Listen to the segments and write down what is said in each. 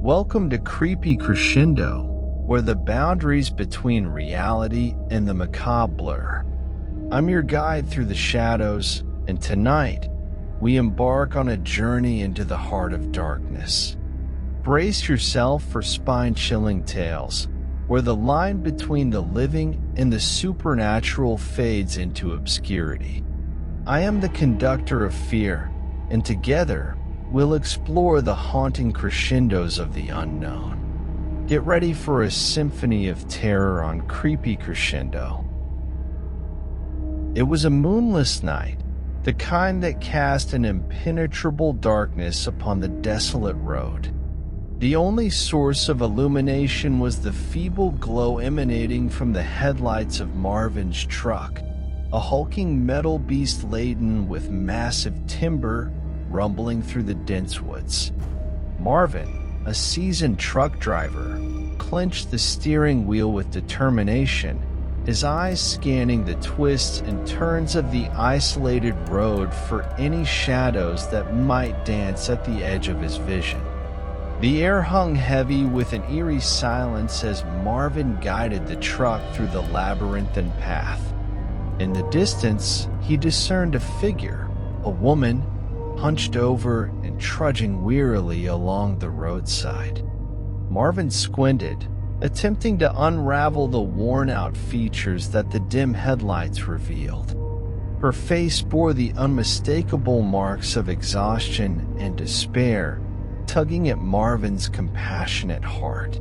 Welcome to Creepy Crescendo, where the boundaries between reality and the macabre blur. I'm your guide through the shadows, and tonight, we embark on a journey into the heart of darkness. Brace yourself for spine-chilling tales, where the line between the living and the supernatural fades into obscurity. I am the conductor of fear, and together, we'll explore the haunting crescendos of the unknown. Get ready for a symphony of terror on Creepy Crescendo. It was a moonless night, the kind that cast an impenetrable darkness upon the desolate road. The only source of illumination was the feeble glow emanating from the headlights of Marvin's truck, a hulking metal beast laden with massive timber rumbling through the dense woods. Marvin, a seasoned truck driver, clenched the steering wheel with determination, his eyes scanning the twists and turns of the isolated road for any shadows that might dance at the edge of his vision. The air hung heavy with an eerie silence as Marvin guided the truck through the labyrinthine path. In the distance, he discerned a figure, a woman, hunched over and trudging wearily along the roadside. Marvin squinted, attempting to unravel the worn-out features that the dim headlights revealed. Her face bore the unmistakable marks of exhaustion and despair, tugging at Marvin's compassionate heart.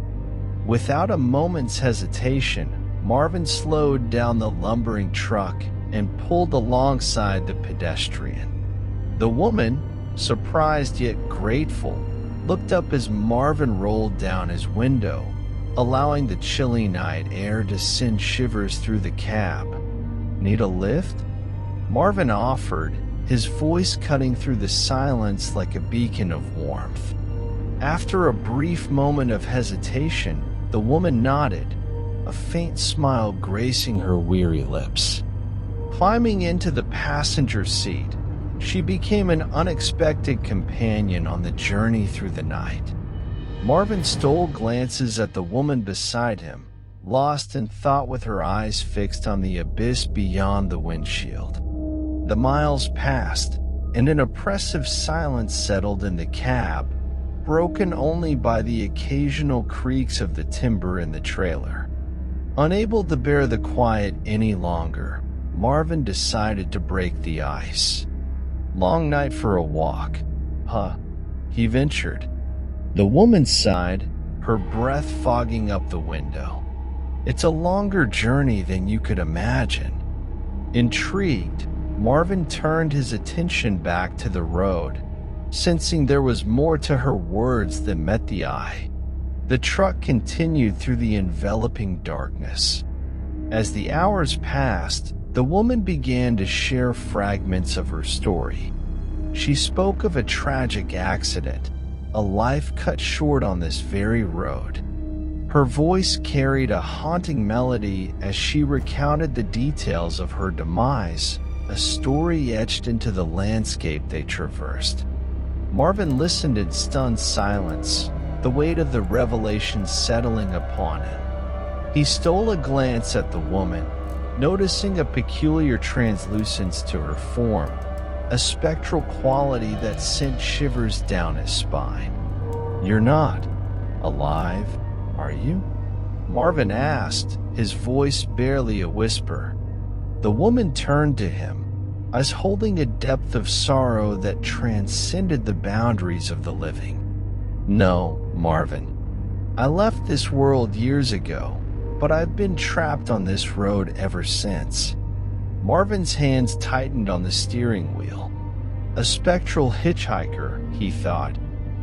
Without a moment's hesitation, Marvin slowed down the lumbering truck and pulled alongside the pedestrian. The woman, surprised yet grateful, looked up as Marvin rolled down his window, allowing the chilly night air to send shivers through the cab. "Need a lift?" Marvin offered, his voice cutting through the silence like a beacon of warmth. After a brief moment of hesitation, the woman nodded, a faint smile gracing her weary lips. Climbing into the passenger seat, she became an unexpected companion on the journey through the night. Marvin stole glances at the woman beside him, lost in thought with her eyes fixed on the abyss beyond the windshield. The miles passed, and an oppressive silence settled in the cab, broken only by the occasional creaks of the timber in the trailer. Unable to bear the quiet any longer, Marvin decided to break the ice. "Long night for a walk, huh?" he ventured. The woman sighed, her breath fogging up the window. "It's a longer journey than you could imagine." Intrigued, Marvin turned his attention back to the road, sensing there was more to her words than met the eye. The truck continued through the enveloping darkness. As the hours passed, the woman began to share fragments of her story. She spoke of a tragic accident, a life cut short on this very road. Her voice carried a haunting melody as she recounted the details of her demise, a story etched into the landscape they traversed. Marvin listened in stunned silence, the weight of the revelation settling upon him. He stole a glance at the woman, noticing a peculiar translucence to her form, a spectral quality that sent shivers down his spine. "You're not alive, are you?" Marvin asked, his voice barely a whisper. The woman turned to him, as holding a depth of sorrow that transcended the boundaries of the living. "No, Marvin. I left this world years ago, but I've been trapped on this road ever since." Marvin's hands tightened on the steering wheel. A spectral hitchhiker, he thought,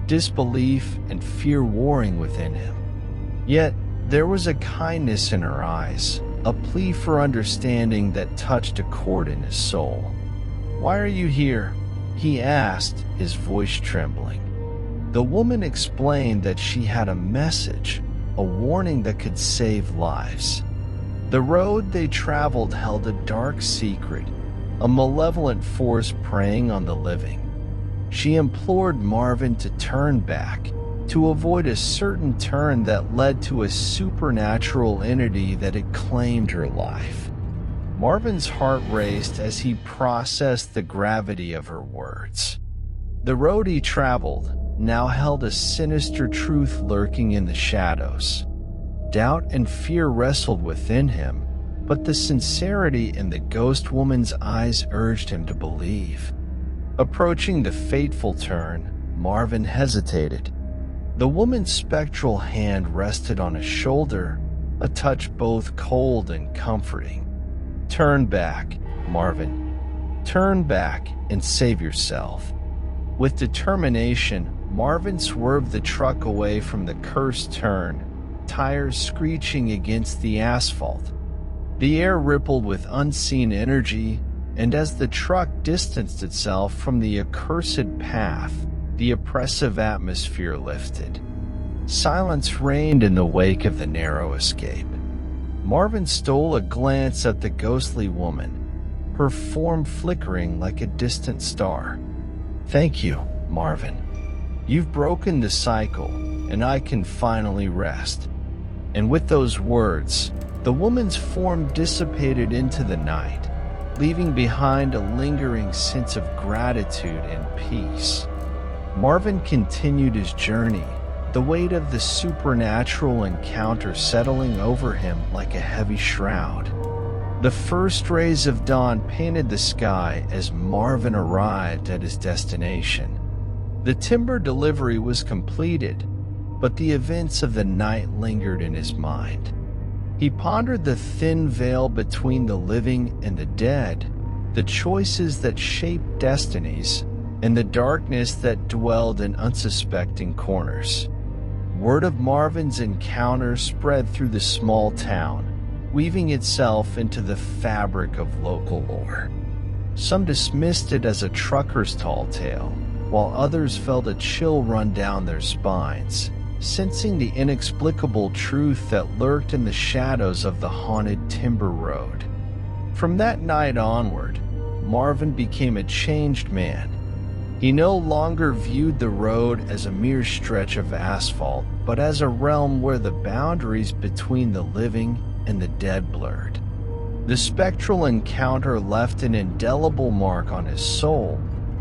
disbelief and fear warring within him. Yet, there was a kindness in her eyes, a plea for understanding that touched a chord in his soul. "Why are you here?" he asked, his voice trembling. The woman explained that she had a message, a warning that could save lives. The road they traveled held a dark secret, a malevolent force preying on the living. She implored Marvin to turn back, to avoid a certain turn that led to a supernatural entity that had claimed her life. Marvin's heart raced as he processed the gravity of her words. The road he traveled now held a sinister truth lurking in the shadows. Doubt and fear wrestled within him, but the sincerity in the ghost woman's eyes urged him to believe. Approaching the fateful turn, Marvin hesitated. The woman's spectral hand rested on his shoulder, a touch both cold and comforting. "Turn back, Marvin. Turn back and save yourself." With determination, Marvin swerved the truck away from the cursed turn, tires screeching against the asphalt. The air rippled with unseen energy, and as the truck distanced itself from the accursed path, the oppressive atmosphere lifted. Silence reigned in the wake of the narrow escape. Marvin stole a glance at the ghostly woman, her form flickering like a distant star. "Thank you, Marvin. You've broken the cycle, and I can finally rest." And with those words, the woman's form dissipated into the night, leaving behind a lingering sense of gratitude and peace. Marvin continued his journey, the weight of the supernatural encounter settling over him like a heavy shroud. The first rays of dawn painted the sky as Marvin arrived at his destination. The timber delivery was completed, but the events of the night lingered in his mind. He pondered the thin veil between the living and the dead, the choices that shaped destinies, and the darkness that dwelled in unsuspecting corners. Word of Marvin's encounter spread through the small town, weaving itself into the fabric of local lore. Some dismissed it as a trucker's tall tale, while others felt a chill run down their spines, sensing the inexplicable truth that lurked in the shadows of the haunted timber road. From that night onward, Marvin became a changed man. He no longer viewed the road as a mere stretch of asphalt, but as a realm where the boundaries between the living and the dead blurred. The spectral encounter left an indelible mark on his soul,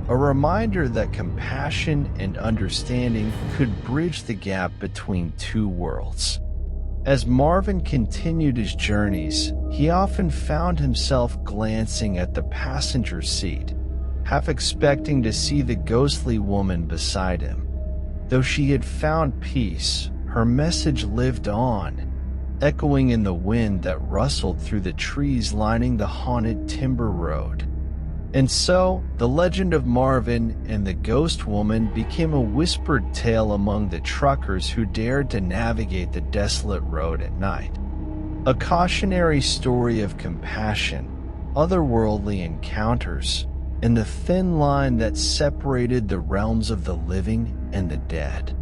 a reminder that compassion and understanding could bridge the gap between two worlds. As Marvin continued his journeys, he often found himself glancing at the passenger seat, half expecting to see the ghostly woman beside him. Though she had found peace, her message lived on, echoing in the wind that rustled through the trees lining the haunted timber road. And so, the legend of Marvin and the ghost woman became a whispered tale among the truckers who dared to navigate the desolate road at night. A cautionary story of compassion, otherworldly encounters, and the thin line that separated the realms of the living and the dead.